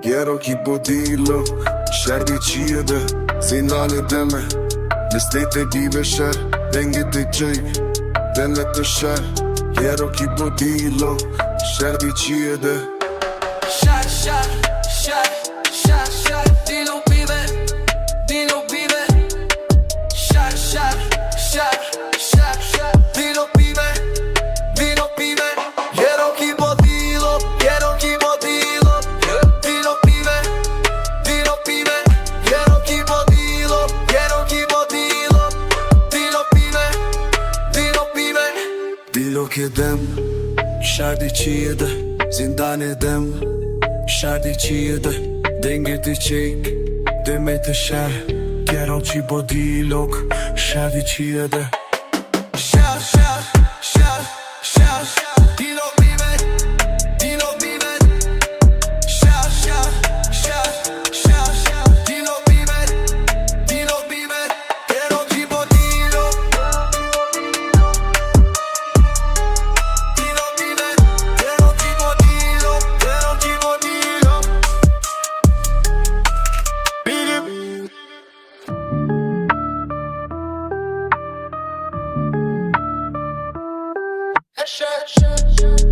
Gerok Ji Bo Dîlok, şerdî çiyede, zindanê deme. Listê dîve şer, dengê tije, devlet şer. Gerok Ji Bo Dîlok, şerdî çiyede. Şer şer şer şer şer Dîlok vive, Dîlok vive. Şer şer şer şer şer Dîlok vive, Dîlok vive. Gerok Ji Bo Dîlok, Gerok Ji Bo Dîlok. Dîlok vive, Dîlok vive. Gerok Ji Bo Dîlok, Gerok Ji Bo Dîlok. Dîlok vive, Dîlok vive. Dîlok edem, şerdî çiyede, zindanê dem. Şerdî çiyede, dengê tije, devlet şer. Gerok Ji Bo Dîlok, şerdî çiyede. Şer şer şer şer Dîlok vive, Dîlok vive. Şer şer şer şer Dîlok vive, Dîlok vive. Gerok Ji Bo Dîlok. Dîlok vive, Gerok Ji Bo Dîlok. Gerok Ji Bo Dîlok. Benim. Şer şer şer